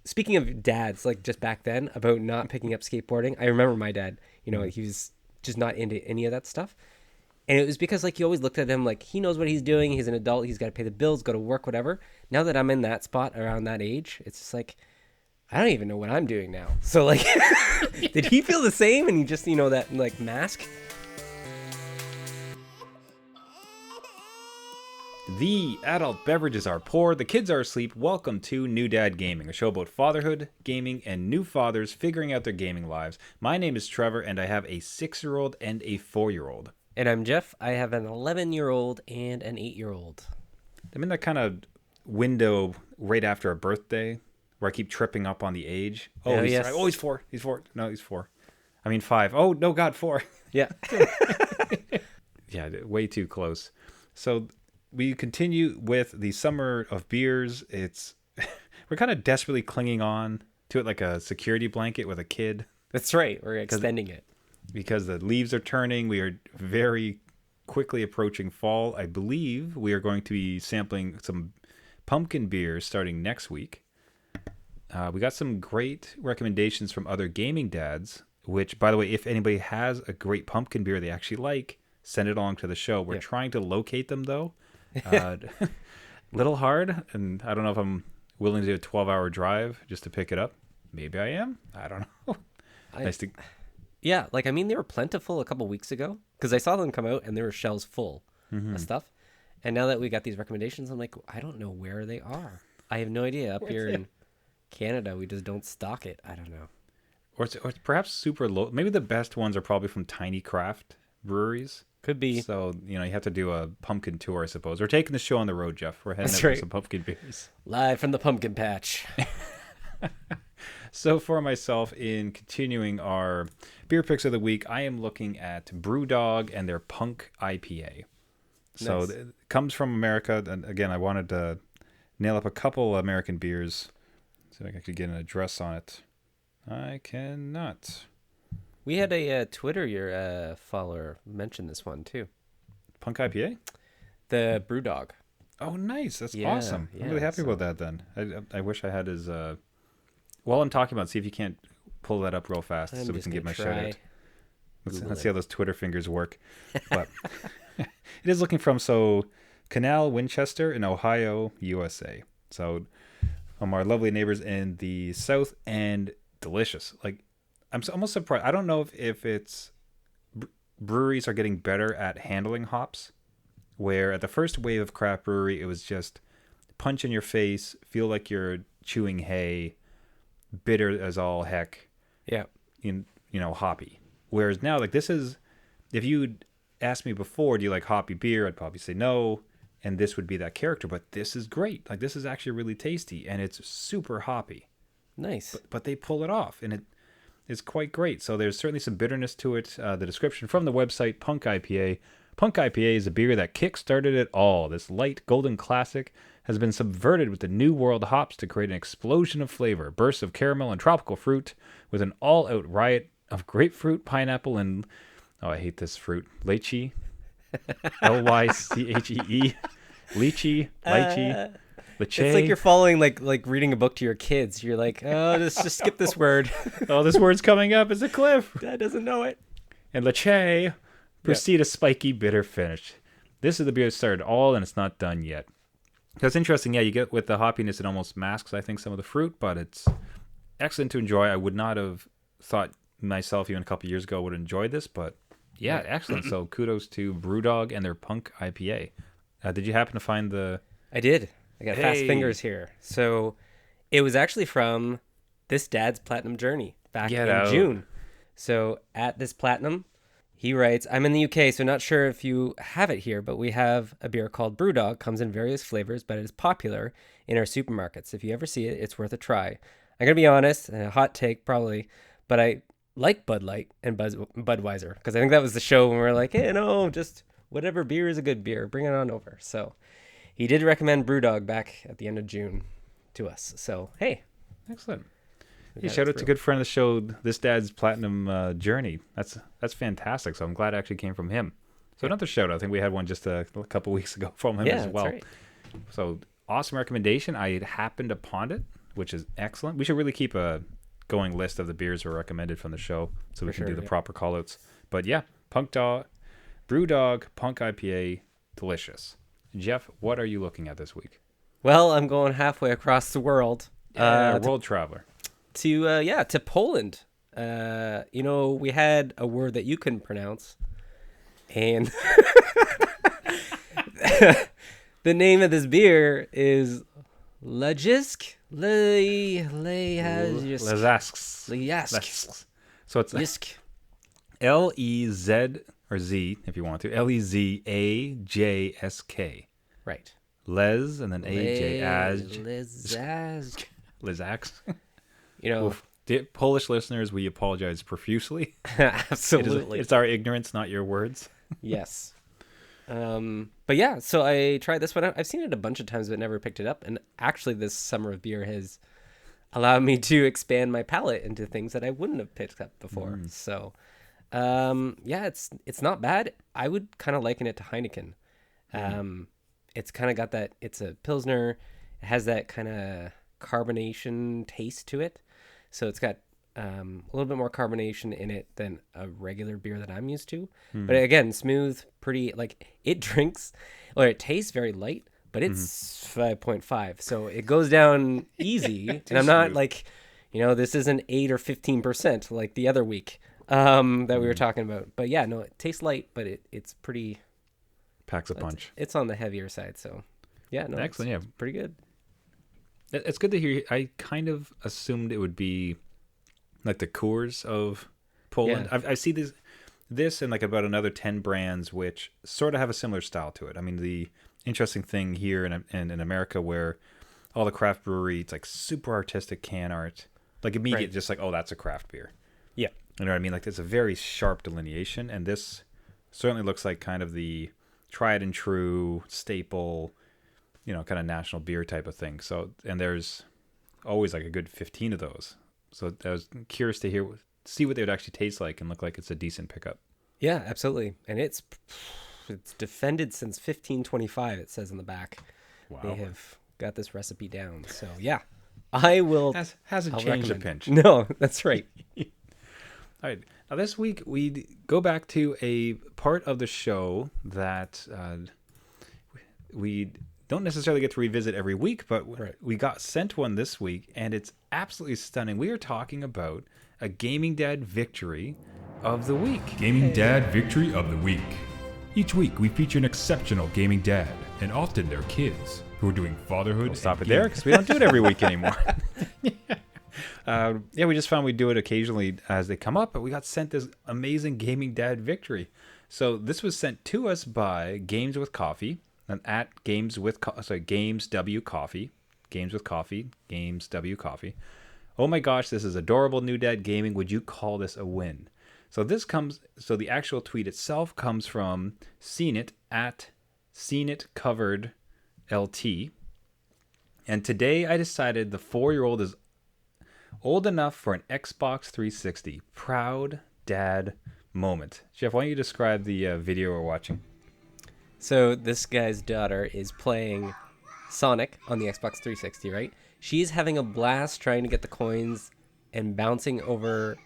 speaking of dads, like just back then about not picking up skateboarding, I remember my dad, he was just not into any of that stuff. And it was because like you always looked at him like he knows what he's doing. He's an adult. He's got to pay the bills, go to work, whatever. Now that I'm in that spot around that age, it's just like I don't even know what I'm doing now. So like, did he feel the same? And he just that like mask. The adult beverages are poured, the kids are asleep. Welcome to New Dad Gaming, a show about fatherhood, gaming, and new fathers figuring out their gaming lives. My name is Trevor, and I have a 6-year-old and a 4-year-old. And I'm Jeff. I have an 11-year-old and an 8-year-old. I'm in that kind of window right after a birthday where I keep tripping up on the age. Yes. He's 4. He's 4. No, he's 4. I mean 5. Oh, no, God, 4. Yeah. Yeah, way too close. So we continue with the summer of beers. We're kind of desperately clinging on to it like a security blanket with a kid. That's right. We're extending it. Because the leaves are turning. We are very quickly approaching fall. I believe we are going to be sampling some pumpkin beers starting next week. We got some great recommendations from other gaming dads, which, by the way, if anybody has a great pumpkin beer they actually like, send it along to the show. We're trying to locate them, though. Little hard, and I don't know if I'm willing to do a 12-hour drive just to pick it up. Maybe I am. I don't know. Yeah, like, I mean, they were plentiful a couple weeks ago because I saw them come out and there were shelves full of stuff. And now that we got these recommendations, I'm like, I don't know where they are. I have no idea. Up here in Canada, we just don't stock it. I don't know. Or it's perhaps super low. Maybe the best ones are probably from tiny craft breweries. Could be. So, you have to do a pumpkin tour, I suppose. We're taking the show on the road, Jeff. We're heading out for some pumpkin beers. Live from the pumpkin patch. So for myself, in continuing our beer picks of the week, I am looking at Brewdog and their Punk IPA. So it comes from America. And again, I wanted to nail up a couple American beers so I could get an address on it. I cannot. We had a Twitter follower mention this one too. Punk IPA? The Brewdog. Oh, nice. That's awesome. I'm really happy about that then. I wish I had his... While I'm talking about it, see if you can't pull that up real fast so we can get my shout out. Let's see how those Twitter fingers work. But it is looking from Canal, Winchester in Ohio, USA. So from our lovely neighbors in the south, and delicious. Like, I'm almost surprised. I don't know if it's breweries are getting better at handling hops, where at the first wave of craft brewery, it was just punch in your face, feel like you're chewing hay, bitter as all heck. Yeah. Hoppy. Whereas now, like, this is, if you'd asked me before, do you like hoppy beer? I'd probably say no. And this would be that character. But this is great. Like, this is actually really tasty. And it's super hoppy. Nice. But they pull it off. And it is quite great. So there's certainly some bitterness to it. The description from the website, Punk IPA. Punk IPA is a beer that kick-started it all. This light golden classic has been subverted with the new world hops to create an explosion of flavor, bursts of caramel and tropical fruit, with an all-out riot of grapefruit, pineapple, and, oh, I hate this fruit, lychee, Lychee, lychee, lychee. It's like you're following, like reading a book to your kids. You're like, oh, just skip this word. Oh, this word's coming up. It's a cliff. Dad doesn't know it. And lychee, proceed a spiky, bitter finish. This is the beer that started all, and it's not done yet. That's interesting. Yeah, you get with the hoppiness, it almost masks, I think, some of the fruit, but it's excellent to enjoy. I would not have thought myself even a couple years ago would enjoy this, but yeah, excellent. So kudos to Brewdog and their Punk IPA. Did you happen to find the... I did. I got fast fingers here. So it was actually from this dad's Platinum Journey back in June. So at this Platinum, he writes, I'm in the UK, so not sure if you have it here, but we have a beer called Brewdog. Comes in various flavors, but it is popular in our supermarkets. If you ever see it, it's worth a try. I'm going to be honest, and a hot take probably, but I like Bud Light and Budweiser, because I think that was the show when we were like, hey, no, just whatever beer is a good beer, bring it on over. So he did recommend Brewdog back at the end of June to us. So, hey. Excellent. Hey, shout out to a good friend of the show, this dad's Platinum Journey. That's fantastic. So I'm glad it actually came from him. So another shout out. I think we had one just a couple weeks ago from him as well. Right. So awesome recommendation. I had happened upon it which is excellent. We should really keep a going list of the beers were recommended from the show so we can do the proper callouts. But yeah, Brewdog Punk IPA, delicious. Jeff, what are you looking at this week? Well, I'm going halfway across the world. World traveler. To Poland. We had a word that you couldn't pronounce, and the name of this beer is Lejisk. Lezask. So it's Lez or Z if you want to. Lezajsk. Right. Les and then Lezask. Dear Polish listeners, we apologize profusely. Absolutely. It's our ignorance, not your words. Yes. But yeah, so I tried this one out. I've seen it a bunch of times, but never picked it up. And actually, this summer of beer has allowed me to expand my palate into things that I wouldn't have picked up before. So, it's not bad. I would kind of liken it to Heineken. It's kind of got that. It's a Pilsner. It has that kind of carbonation taste to it. So it's got a little bit more carbonation in it than a regular beer that I'm used to. But again, smooth, pretty, like it tastes very light, but it's 5.5. So it goes down easy. And I'm not like, this isn't 8 or 15% like the other week that we were talking about. But yeah, no, it tastes light, but it's pretty. Packs a punch. It's on the heavier side. So yeah, no, excellent. Yeah, pretty good. It's good to hear. I kind of assumed it would be like the Coors of Poland. Yeah. I see this and like about another 10 brands which sort of have a similar style to it. I mean, the interesting thing here in America where all the craft brewery, it's like super artistic can art, like immediate, just like, oh, that's a craft beer. Yeah. You know what I mean? Like there's a very sharp delineation, and this certainly looks like kind of the tried and true staple, kind of national beer type of thing. So, and there's always like a good 15 of those. So I was curious to see what they would actually taste like and look like it's a decent pickup. Yeah, absolutely. And it's defended since 1525, it says in the back. Wow. They have got this recipe down. So yeah, I will. Hasn't changed a pinch. No, that's right. All right. Now this week we go back to a part of the show that we don't necessarily get to revisit every week, but we got sent one this week, and it's absolutely stunning. We are talking about a Gaming Dad victory of the week. Gaming Dad victory of the week. Each week we feature an exceptional gaming dad, and often their kids, who are doing fatherhood. We'll stop it there because we don't do it every week anymore. We just found we do it occasionally as they come up, but we got sent this amazing Gaming Dad victory. So this was sent to us by Games with Coffee, and at Games with W Coffee, Games W Coffee. Oh my gosh, this is adorable new dad gaming. Would you call this a win? So the actual tweet itself comes from Seen It at Seen It Covered LT. And today I decided the 4-year-old is old enough for an Xbox 360. Proud dad moment. Jeff, why don't you describe the video we're watching? So this guy's daughter is playing Sonic on the Xbox 360, right? She's having a blast trying to get the coins and bouncing over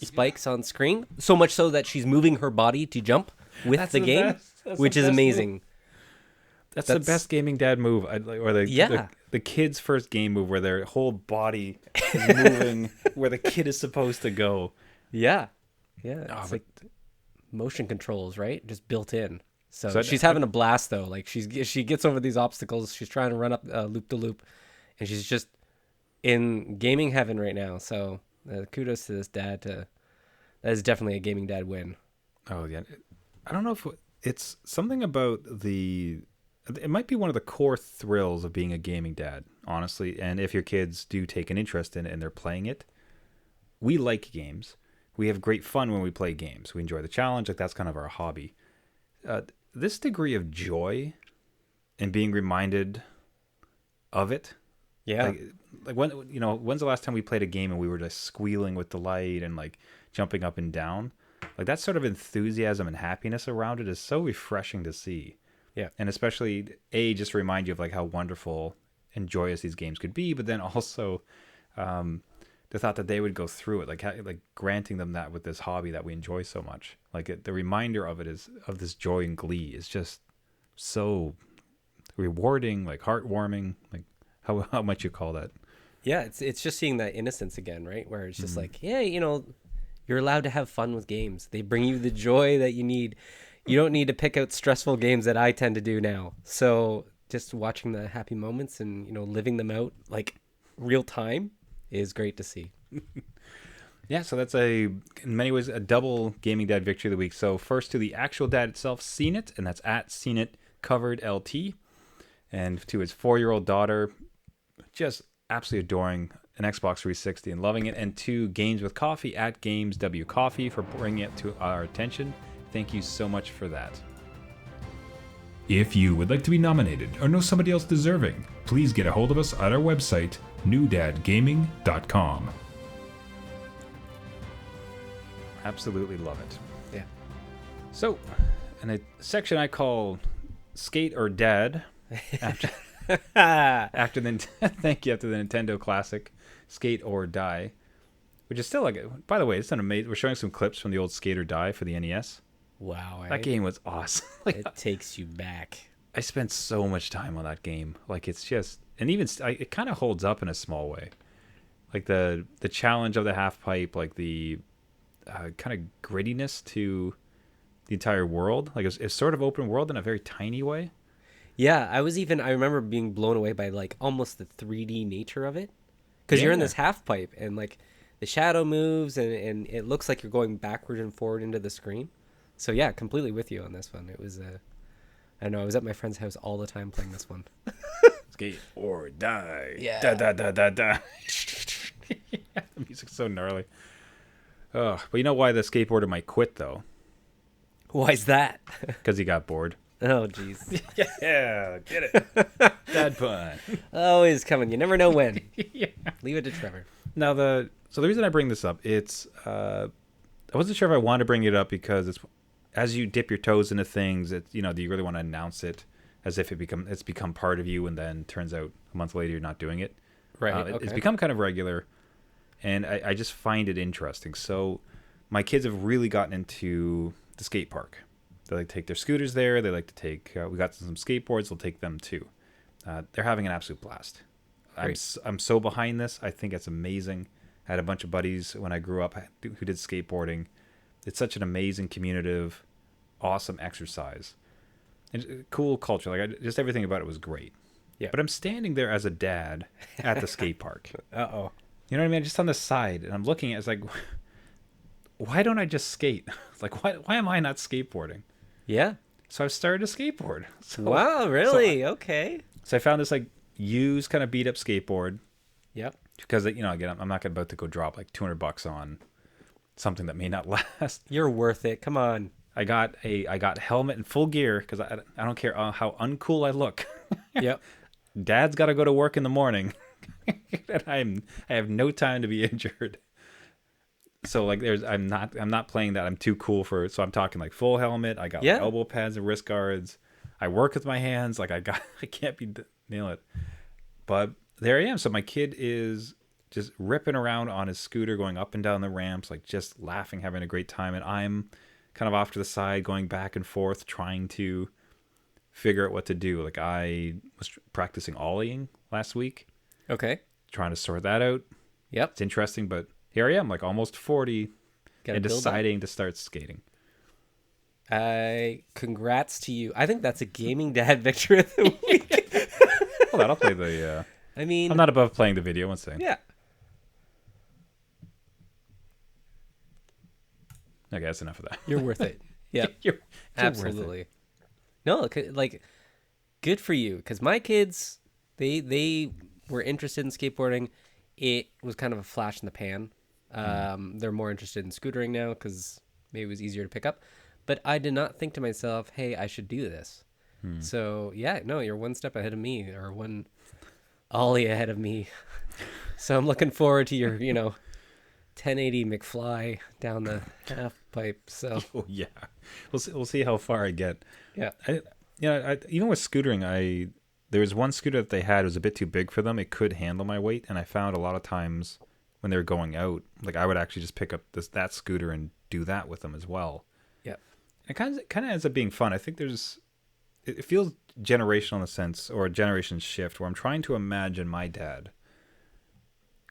spikes on screen, so much so that she's moving her body to jump with the game, which is amazing. Move. That's the best gaming dad move, or the kid's first game move where their whole body is moving where the kid is supposed to go. Yeah. It's like motion controls, right? Just built in. So she's having a blast though. Like she gets over these obstacles. She's trying to run up loop to loop, and she's just in gaming heaven right now. So kudos to this dad. That is definitely a gaming dad win. Oh yeah, I don't know if it's something about it might be one of the core thrills of being a gaming dad, honestly. And if your kids do take an interest in it and they're playing it, we like games. We have great fun when we play games. We enjoy the challenge. Like that's kind of our hobby. This degree of joy and being reminded of it. Yeah. Like when's the last time we played a game and we were just squealing with delight and like jumping up and down? Like that sort of enthusiasm and happiness around it is so refreshing to see. Yeah. And especially just remind you of like how wonderful and joyous these games could be, but then also the thought that they would go through it, like granting them that with this hobby that we enjoy so much. Like the reminder of it is of this joy and glee is just so rewarding, like heartwarming, like how much you call that. Yeah, it's just seeing that innocence again, right? Where it's just like, yeah, you know, you're allowed to have fun with games. They bring you the joy that you need. You don't need to pick out stressful games that I tend to do now. So just watching the happy moments and, you know, living them out like real time is great to see. Yeah, so that's in many ways a double Gaming Dad victory of the week. So first to the actual dad itself, Seen It, and that's at Seen It Covered LT. And to his 4-year-old daughter, just absolutely adoring an Xbox 360 and loving it. And to Games with Coffee at Games W Coffee for bringing it to our attention. Thank you so much for that. If you would like to be nominated or know somebody else deserving, please get a hold of us at our website, newdadgaming.com. Absolutely love it. Yeah. So, in a section I call Skate or Dad, after after the Nintendo classic Skate or Die, which is still like, by the way, it's an amazing. We're showing some clips from the old Skate or Die for the NES. Wow, that game was awesome. Like, it takes you back. I spent so much time on that game. Like, it's just, and even it kind of holds up in a small way. Like the challenge of the half pipe, like the kind of grittiness to the entire world. Like it's sort of open world in a very tiny way. Yeah, I remember being blown away by like almost the 3D nature of it. Because you're in this half pipe and like the shadow moves and it looks like you're going backward and forward into the screen. So yeah, completely with you on this one. It was I know I was at my friend's house all the time playing this one. Skate or Die. Yeah. Da da da da da. The music's so gnarly. But you know why the skateboarder might quit though? Why's that? Because he got bored. Oh jeez. Yeah, get it. Dad pun. Always coming. You never know when. Yeah. Leave it to Trevor. Now the reason I bring this up, it's I wasn't sure if I wanted to bring it up because it's as you dip your toes into things, do you really want to announce it as if it's become part of you, and then turns out a month later you're not doing it. Right. Okay. It's become kind of regular, and I just find it interesting. So my kids have really gotten into the skate park. They like to take their scooters there. They like to take. We got some skateboards. They'll take them too. They're having an absolute blast. I'm so behind this. I think it's amazing. I had a bunch of buddies when I grew up who did skateboarding. It's such an amazing, communicative, awesome exercise. And cool culture. Like just everything about it was great. Yeah. But I'm standing there as a dad at the skate park. Uh-oh. You know what I mean? Just on the side, and I'm looking at it, it's like, why don't I just skate? It's like, why am I not skateboarding? Yeah. So I've started to skateboard. Wow, really? Okay. So I found this like used kind of beat up skateboard. Yep. Because again, I'm not about to go drop like $200 on something that may not last. You're worth it. Come on. I got helmet and full gear because I don't care how uncool I look. Yep. Dad's got to go to work in the morning, and I have no time to be injured. So like I'm not playing that. I'm too cool for it. So I'm talking like full helmet. I got like elbow pads and wrist guards. I work with my hands. Like I can't nail it. But there I am. So my kid is just ripping around on his scooter, going up and down the ramps, like just laughing, having a great time. And I'm kind of off to the side, going back and forth, trying to figure out what to do. Like I was practicing ollieing last week. Okay. Trying to sort that out. Yep. It's interesting, but here I am, like almost 40 and deciding to start skating. Congrats to you. I think that's a Gaming Dad victory of the week. Hold on, I'll play the... I mean... I'm not above playing the video, one second. Yeah. Okay, that's enough of that. You're worth it. Yeah. You're absolutely. Worth it. No, like, good for you. Because my kids, they were interested in skateboarding. It was kind of a flash in the pan. They're more interested in scootering now because maybe it was easier to pick up. But I did not think to myself, hey, I should do this. So, yeah, no, you're one step ahead of me, or one ollie ahead of me. So I'm looking forward to your, 1080 McFly down the half pipe. So yeah, we'll see how far I get. Yeah, even with scootering, There's one scooter that they had. It was a bit too big for them. It could handle my weight, and I found a lot of times when they were going out, like I would actually just pick up that scooter and do that with them as well. Yeah, it kind of ends up being fun. I think it feels generational in a sense, or a generation shift, where I'm trying to imagine my dad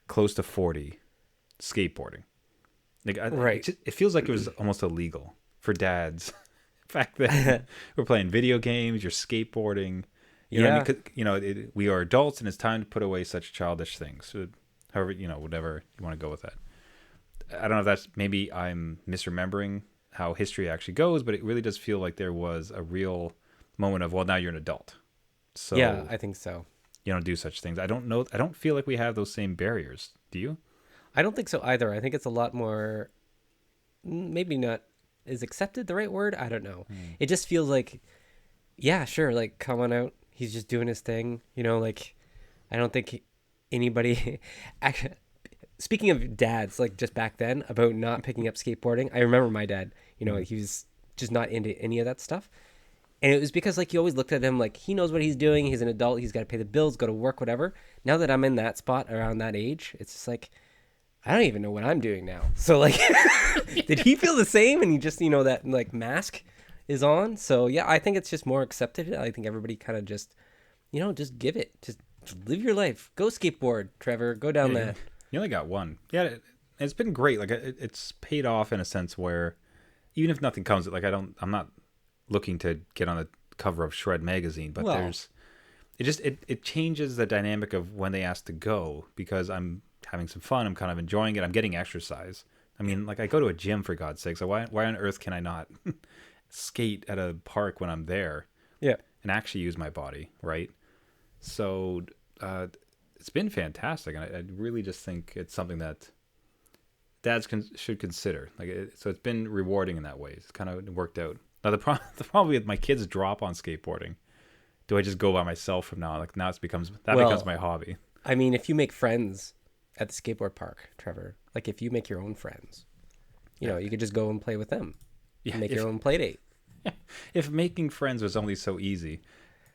close to 40 skateboarding. Like, right. It feels like it was almost illegal for dads back then. We're playing video games, you're skateboarding. You know what I mean? We are adults, and it's time to put away such childish things. So, however, whatever you want to go with that. I don't know if that's, maybe I'm misremembering how history actually goes, but it really does feel like there was a real moment of, well, now you're an adult. So yeah, I think so. You don't do such things. I don't feel like we have those same barriers. Do you? I don't think so either. I think it's a lot more, maybe not, is accepted the right word? I don't know. It just feels like, yeah, sure, like, come on out. He's just doing his thing. Like, I don't think anybody, actually, speaking of dads, like, just back then, about not picking up skateboarding, I remember my dad, he was just not into any of that stuff. And it was because, like, you always looked at him like, he knows what he's doing. He's an adult. He's got to pay the bills, go to work, whatever. Now that I'm in that spot around that age, it's just like, I don't even know what I'm doing now. So, like, did he feel the same? And he just, that, like, mask is on. So, yeah, I think it's just more accepted. I think everybody kind of just, just give it. Just live your life. Go skateboard, Trevor. Go down that. You only got one. Yeah, it's been great. Like, it's paid off in a sense where even if nothing comes, like, I'm not looking to get on the cover of Shred magazine, but it changes the dynamic of when they ask to go, because I'm having some fun. I'm kind of enjoying it. I'm getting exercise. I mean, like, I go to a gym, for God's sake. So why on earth can I not skate at a park when I'm there? Yeah. And actually use my body, right? So it's been fantastic. And I really just think it's something that dads should consider. So it's been rewarding in that way. It's kind of worked out. Now, the problem with my kids drop on skateboarding, do I just go by myself from now on? Like, now becomes my hobby. I mean, if you make friends at the skateboard park, Trevor, like, if you make your own friends, you could just go and play with them. Yeah, make your own play date. Yeah, if making friends was only so easy,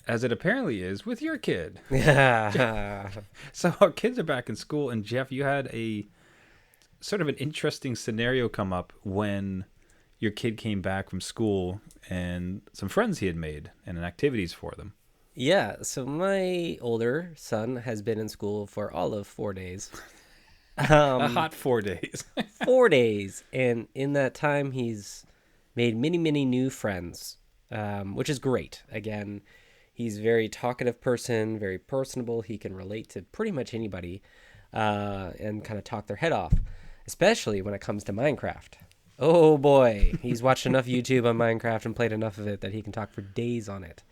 as it apparently is with your kid. Yeah. So our kids are back in school, and Jeff, you had a sort of an interesting scenario come up when your kid came back from school and some friends he had made and activities for them. Yeah, so my older son has been in school for all of 4 days. A hot 4 days. 4 days. And in that time, he's made many, many new friends, which is great. Again, he's a very talkative person, very personable. He can relate to pretty much anybody and kind of talk their head off, especially when it comes to Minecraft. Oh boy, he's watched enough YouTube on Minecraft and played enough of it that he can talk for days on it.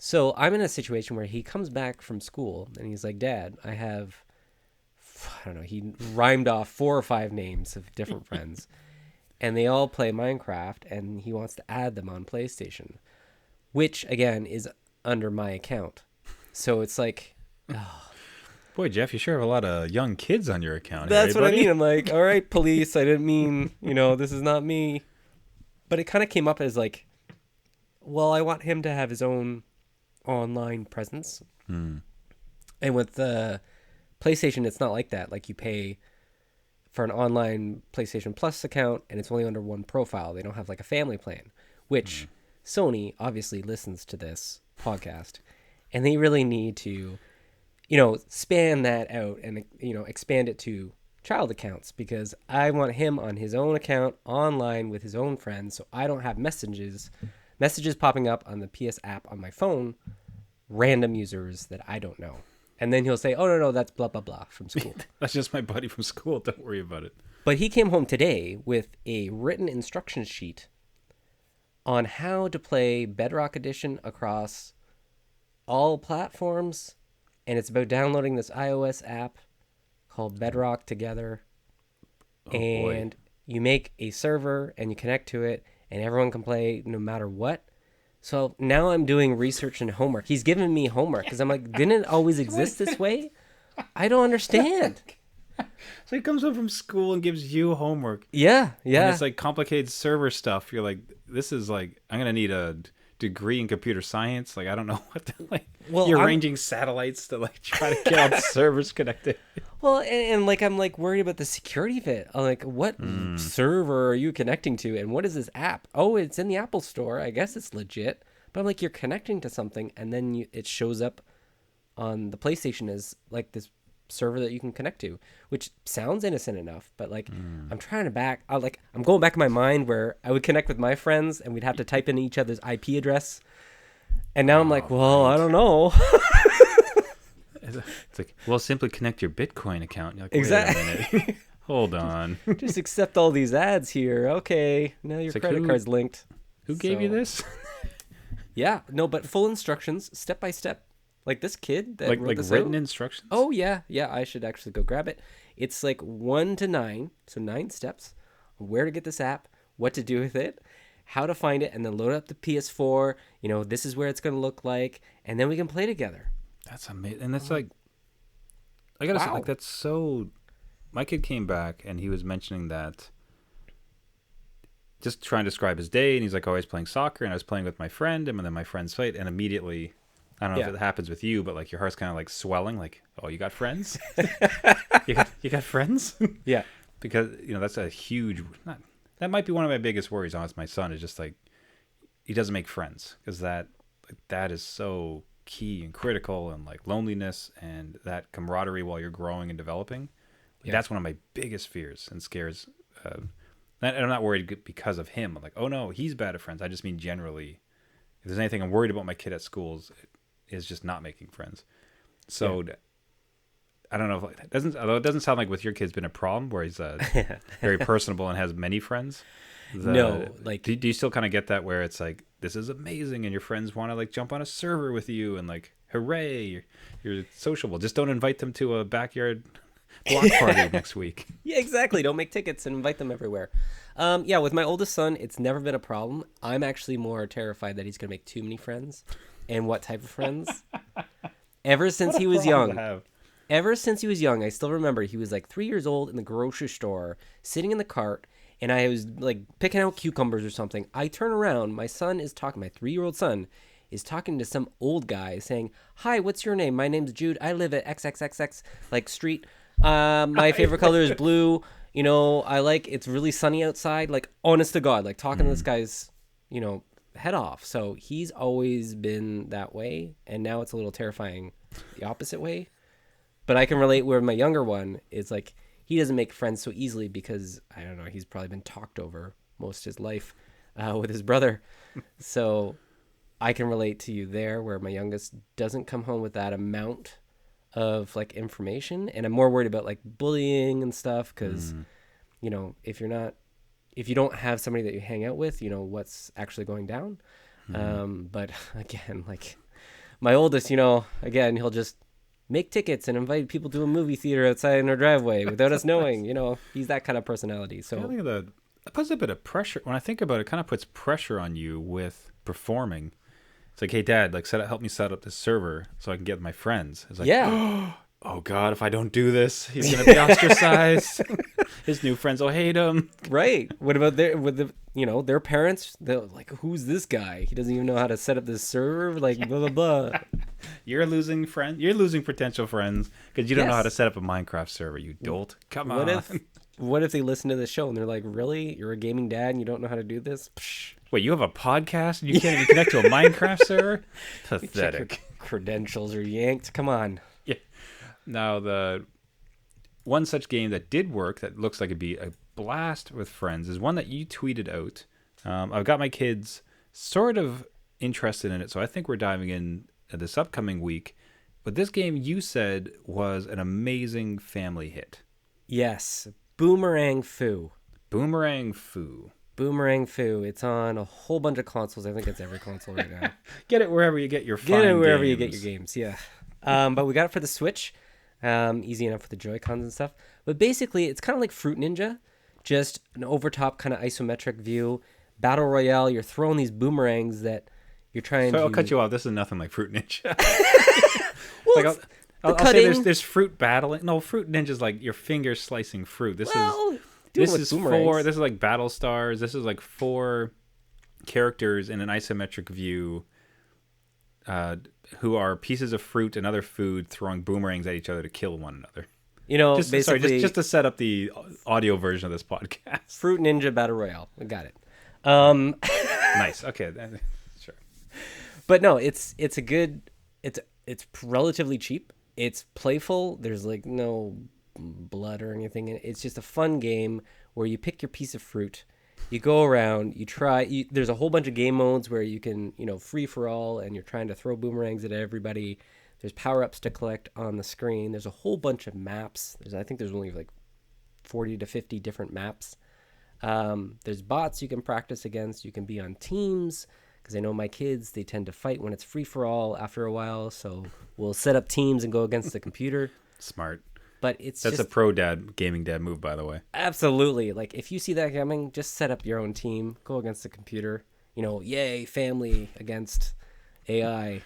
So I'm in a situation where he comes back from school and he's like, Dad, I don't know, he rhymed off 4 or 5 names of different friends, and they all play Minecraft, and he wants to add them on PlayStation, which, again, is under my account. So it's like, oh. Boy, Jeff, you sure have a lot of young kids on your account. That's here, what I mean. I'm like, all right, police, I didn't mean, this is not me. But it kind of came up as like, well, I want him to have his own online presence. And with the PlayStation, it's not like that. Like, you pay for an online PlayStation Plus account, and it's only under one profile. They don't have like a family plan, which Sony obviously listens to this podcast, and they really need to span that out and, expand it to child accounts, because I want him on his own account online with his own friends, so I don't have messages popping up on the PS app on my phone, random users that I don't know. And then he'll say, oh, no, that's blah, blah, blah from school. That's just my buddy from school. Don't worry about it. But he came home today with a written instruction sheet on how to play Bedrock Edition across all platforms. And it's about downloading this iOS app called Bedrock Together. Oh, and boy. You make a server and you connect to it, and everyone can play no matter what. So now I'm doing research and homework. He's giving me homework because I'm like, didn't it always exist this way? I don't understand. So he comes home from school and gives you homework. Yeah. And it's like complicated server stuff. You're like, this is like, I'm going to need a degree in computer science. Like, I don't know what well, you're arranging satellites to like try to get all the servers connected. Well, and like I'm like worried about the security of it. I'm like, what server are you connecting to, and what is this app? Oh, it's in the Apple Store. I guess it's legit. But I'm like, you're connecting to something, and then it shows up on the PlayStation as like this server that you can connect to, which sounds innocent enough. But like, I'm trying to I'm going back in my mind where I would connect with my friends, and we'd have to type in each other's IP address. And now I'm like, well, right. I don't know. It's like, well, simply connect your Bitcoin account. You're like, exactly. Hold on. Just accept all these ads here. Okay. Now your credit card's linked. Who gave you this? Yeah. No, but full instructions, step by step. Like this kid that wrote this written out. Instructions? Oh, yeah. Yeah, I should actually go grab it. It's like 1 to 9. So 9 steps. Where to get this app, what to do with it, how to find it, and then load up the PS4. You know, this is where it's going to look like. And then we can play together. That's amazing. And that's like, I gotta say, like, that's so. My kid came back and he was mentioning that, just trying to describe his day, and he's like, oh, I was playing soccer and I was playing with my friend, and then my friend's fight, and immediately, I don't know if it happens with you, but like your heart's kind of like swelling, like, oh, you got friends? you got friends? Yeah. Because, you know, that's a huge, that might be one of my biggest worries on my son, is just like, he doesn't make friends, because that is so key and critical, and like loneliness and that camaraderie while you're growing and developing. That's one of my biggest fears and scares. And I'm not worried because of him. I'm like, oh no, he's bad at friends. I just mean generally, if there's anything I'm worried about my kid at schools, is just not making friends. So I don't know if although it doesn't sound like with your kid's been a problem where he's very personable and has many friends. No, like, do you still kind of get that where it's like, this is amazing, and your friends want to like jump on a server with you, and like, hooray, you're sociable. Just don't invite them to a backyard block party next week. Yeah, exactly. Don't make tickets and invite them everywhere. With my oldest son, it's never been a problem. I'm actually more terrified that he's going to make too many friends, and what type of friends. Ever since he was young, I still remember he was like 3 years old in the grocery store, sitting in the cart, and I was like picking out cucumbers or something. I turn around, my 3-year-old son is talking to some old guy saying, hi, what's your name? My name's Jude. I live at XXXX like street. My favorite color is blue. You know, it's really sunny outside. Like, honest to God, like talking to this guy's, you know, head off. So he's always been that way. And now it's a little terrifying the opposite way. But I can relate where my younger one is like, he doesn't make friends so easily because, I don't know, he's probably been talked over most of his life with his brother. So I can relate to you there, where my youngest doesn't come home with that amount of like information. And I'm more worried about like bullying and stuff because, you know, if you don't have somebody that you hang out with, you know, what's actually going down. But again, like my oldest, you know, again, he'll just make tickets and invite people to a movie theater outside in our driveway without us knowing. You know, he's that kind of personality. So I think it puts a bit of pressure. When I think about it, it kind of puts pressure on you with performing. It's like, hey, Dad, like help me set up this server so I can get my friends. It's like, oh God, if I don't do this, he's gonna be ostracized. His new friends will hate him. Right. What about their parents? They're like, who's this guy? He doesn't even know how to set up this server. Like, blah blah blah. You're losing friends. You're losing potential friends because you don't know how to set up a Minecraft server. You dolt. Come on. What if they listen to this show and they're like, really? You're a gaming dad and you don't know how to do this? Psh. Wait, you have a podcast and you can't even connect to a Minecraft server? Pathetic. Credentials are yanked. Come on. Yeah. Now, the one such game that did work that looks like it'd be a blast with friends is one that you tweeted out. I've got my kids sort of interested in it, so I think we're diving in this upcoming week. But this game you said was an amazing family hit. Yes. Boomerang Foo. Boomerang Foo. Boomerang Foo. It's on a whole bunch of consoles. I think it's every console right now. Get it wherever you get your fun games. Get it wherever you get your games, yeah. But we got it for the Switch. Easy enough with the Joy-Cons and stuff. But basically, it's kind of like Fruit Ninja. Just an overtop kind of isometric view. Battle Royale. You're throwing these boomerangs that you're trying to... I'll cut you off. This is nothing like Fruit Ninja. Well, like I'll say there's fruit battling. No, Fruit Ninja's like your finger slicing fruit. This is like Battle Stars. This is like 4 characters in an isometric view who are pieces of fruit and other food throwing boomerangs at each other to kill one another. Just to set up the audio version of this podcast. Fruit Ninja Battle Royale. I got it. Nice. Okay. Sure. But no, it's relatively cheap. It's playful. There's like no blood or anything. It's just a fun game where you pick your piece of fruit. You go around, there's a whole bunch of game modes where you can, free for all, and you're trying to throw boomerangs at everybody. There's power-ups to collect on the screen. There's a whole bunch of maps. I think there's only like 40 to 50 different maps. There's bots you can practice against. You can be on teams, because I know my kids, they tend to fight when it's free-for-all after a while, so we'll set up teams and go against the computer. Smart. But that's a pro gaming dad move, by the way. Absolutely. Like, if you see that coming, just set up your own team, go against the computer. Yay, family against AI.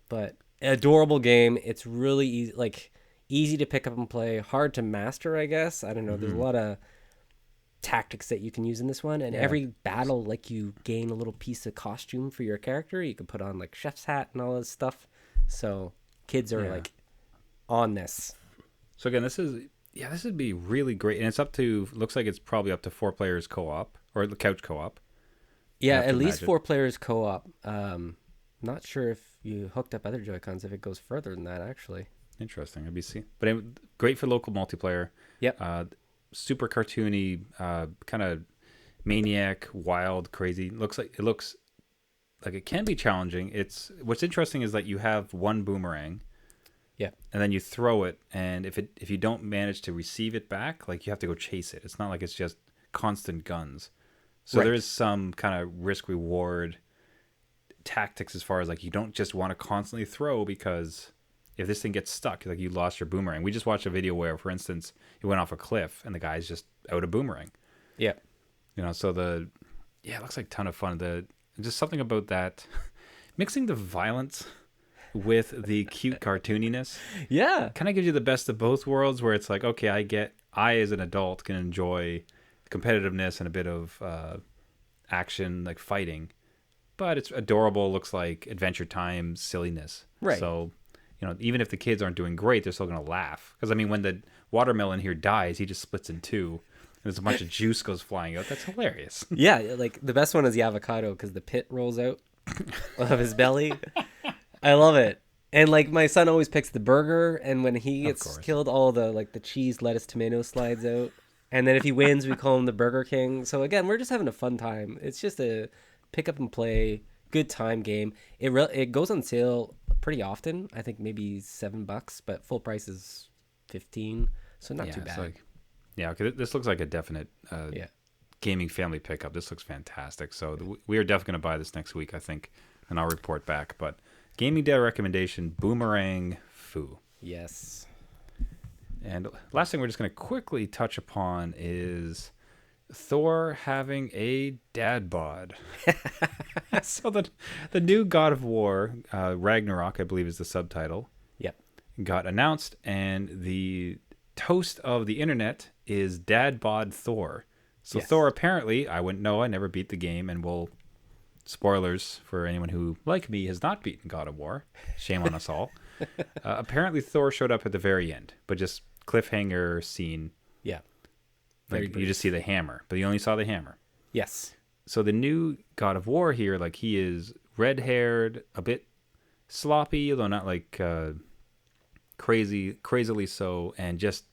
But adorable game. It's really easy to pick up and play, hard to master, I guess. I don't know. Mm-hmm. There's a lot of tactics that you can use in this one, and every battle, you gain a little piece of costume for your character. You can put on chef's hat and all this stuff. So kids are on this. So again, this would be really great, and looks like it's probably up to 4 players co-op or the couch co-op. Yeah, at least 4 players co-op. Not sure if you hooked up other Joy-Cons, if it goes further than that, actually. Interesting. But great for local multiplayer. Yep. Super cartoony, kind of maniac, wild, crazy. It looks like it can be challenging. What's interesting is that you have one boomerang. Yeah. And then you throw it, and if you don't manage to receive it back, you have to go chase it. It's not like it's just constant guns. So there is some kind of risk reward tactics as far as you don't just want to constantly throw, because if this thing gets stuck, you lost your boomerang. We just watched a video where, for instance, it went off a cliff and the guy's just out of boomerang. Yeah. So it looks like a ton of fun. Just something about that, mixing the violence with the cute cartooniness. Yeah. Kind of gives you the best of both worlds, where it's I as an adult can enjoy competitiveness and a bit of action, fighting, but it's adorable, looks like Adventure Time silliness. Right. So, even if the kids aren't doing great, they're still going to laugh. Because, when the watermelon here dies, he just splits in two, and there's a bunch of juice goes flying out. That's hilarious. Yeah, the best one is the avocado, because the pit rolls out of his belly. I love it. And my son always picks the burger, and when he gets killed, all the cheese, lettuce, tomato slides out. And then if he wins, we call him the Burger King. So again, we're just having a fun time. It's just a pick up and play, good time game. It goes on sale pretty often. I think maybe $7, but full price is $15, so not too bad. Okay, this looks like a definite gaming family pickup. This looks fantastic. So we are definitely going to buy this next week, I think, and I'll report back. But gaming day recommendation: Boomerang Fu. Yes. And last thing we're just going to quickly touch upon is Thor having a dad bod. So the new God of War, Ragnarok, I believe is the subtitle. Yep. Got announced, and the toast of the internet is Dad Bod Thor. So yes. Thor apparently, I wouldn't know, I never beat the game, and spoilers for anyone who, like me, has not beaten God of War. Shame on us all. Apparently Thor showed up at the very end, but just cliffhanger scene. Yeah. You just see the hammer, but you only saw the hammer. Yes. So the new God of War here, he is red-haired, a bit sloppy, although not crazily so, and just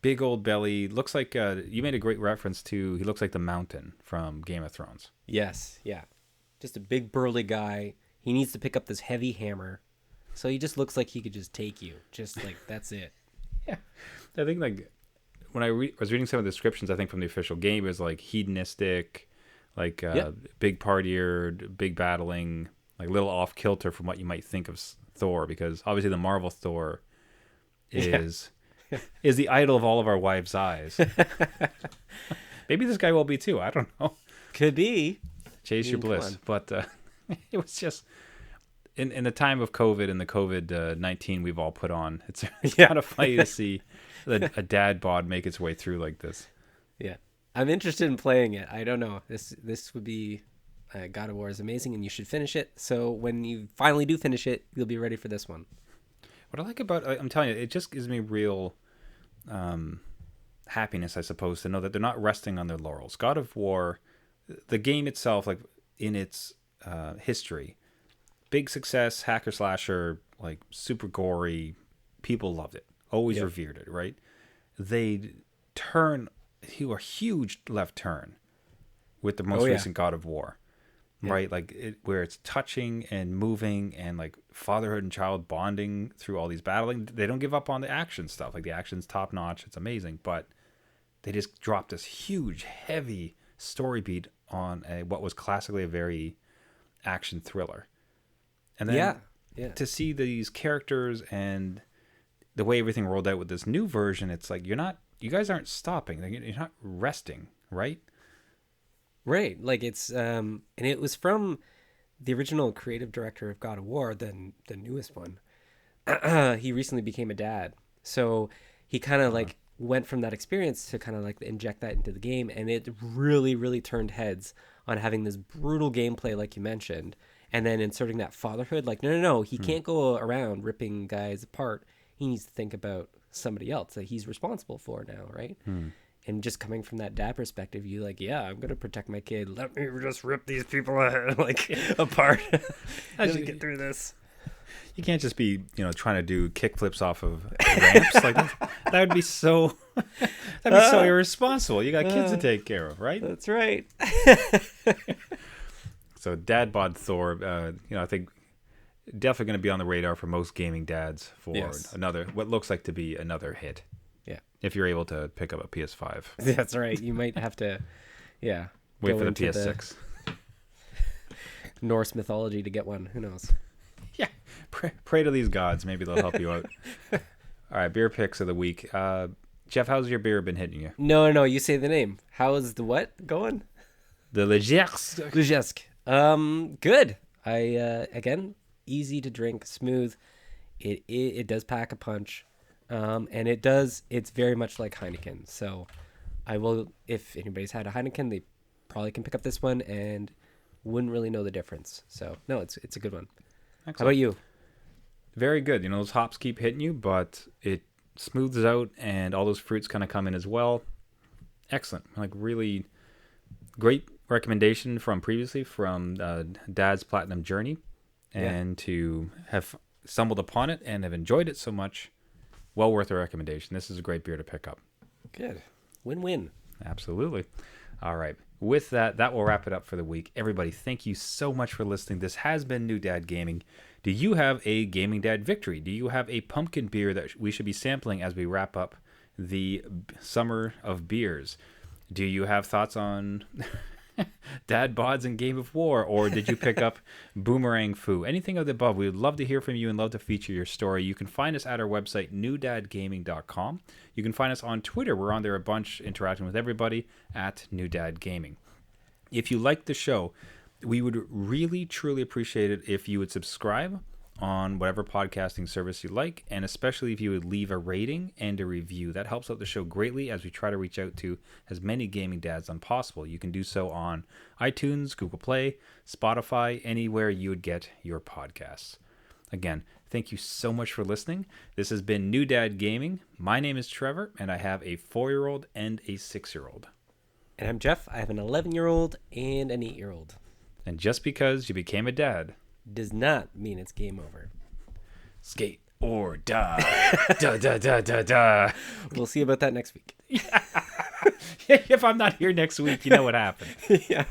big old belly. Looks like you made a great reference to. He looks like the Mountain from Game of Thrones. Yes. Yeah. Just a big burly guy. He needs to pick up this heavy hammer, so he just looks like he could just take you. Just that's it. Yeah, I think when I was reading some of the descriptions, I think from the official game, it was hedonistic, big partier, big battling, little off kilter from what you might think of Thor, because obviously the Marvel Thor is the idol of all of our wives' eyes. Maybe this guy will be too. I don't know. Could be. Chase your bliss. But it was just in the time of COVID and the COVID-19 we've all put on. It's kind of funny to see a dad bod make its way through like this. Yeah, I'm interested in playing it. I don't know. This would be God of War is amazing, and you should finish it. So when you finally do finish it, you'll be ready for this one. What I like about, I'm telling you, it just gives me real happiness, I suppose, to know that they're not resting on their laurels. God of War, the game itself, like in its history, big success, hacker slasher, like super gory, people loved it, always revered it, right? They turn a huge left turn with the most recent God of War, right? Like where it's touching and moving and like fatherhood and child bonding through all these battling. They don't give up on the action stuff. Like the action's top notch. It's amazing, but they just dropped this huge, heavy story beat on what was classically a very action thriller. And then to see these characters and the way everything rolled out with this new version, it's like you guys aren't stopping. You're not resting, right? Right. Like it's and it was from the original creative director of God of War, the newest one. He recently became a dad. So he kind of like went from that experience to kind of like inject that into the game, and it really, really turned heads on having this brutal gameplay like you mentioned, and then inserting that fatherhood. Like, no, he can't go around ripping guys apart. He needs to think about somebody else that he's responsible for now, right? And just coming from that dad perspective, you like, I'm gonna protect my kid. Let me just rip these people like apart. As you get through this, you can't just be trying to do kickflips off of ramps. Like that would be so irresponsible. You got kids to take care of, right? That's right. So Dad Bod Thor, I think definitely going to be on the radar for most gaming dads for what looks like to be another hit. If you're able to pick up a PS5. That's right. You might have to, wait for the PS6. Norse mythology to get one. Who knows? Yeah. Pray to these gods. Maybe they'll help you out. All right. Beer picks of the week. Jeff, how's your beer been hitting you? No. You say the name. How is the what going? The Lejesk. Good. Again, easy to drink, smooth. It does pack a punch. And it's very much like Heineken. So I will, if anybody's had a Heineken, they probably can pick up this one and wouldn't really know the difference. So no, it's a good one. Excellent. How about you? Very good. Those hops keep hitting you, but it smooths out and all those fruits kind of come in as well. Excellent. Like really great recommendation from previously from Dad's Platinum Journey, and to have stumbled upon it and have enjoyed it so much. Well worth a recommendation. This is a great beer to pick up. Good. Win-win. Absolutely. All right. With that will wrap it up for the week. Everybody, thank you so much for listening. This has been New Dad Gaming. Do you have a Gaming Dad victory? Do you have a pumpkin beer that we should be sampling as we wrap up the summer of beers? Do you have thoughts on Dad Bods and Game of War, or did you pick up Boomerang Foo? Anything of the above. We would love to hear from you and love to feature your story. You can find us at our website, newdadgaming.com. You can find us on Twitter. We're on there a bunch, interacting with everybody at New Dad Gaming. If you like the show, we would really, truly appreciate it if you would subscribe on whatever podcasting service you like, and especially if you would leave a rating and a review. That helps out the show greatly as we try to reach out to as many gaming dads as possible. You can do so on iTunes, Google Play, Spotify, anywhere you would get your podcasts. Again, thank you so much for listening. This has been New Dad Gaming. My name is Trevor, and I have a 4-year-old and a 6-year-old. And I'm Jeff. I have an 11-year-old and an 8-year-old. And just because you became a dad does not mean it's game over. Skate or die. Da, da, da, da, da. We'll see about that next week. If I'm not here next week, you know what happened. Yeah.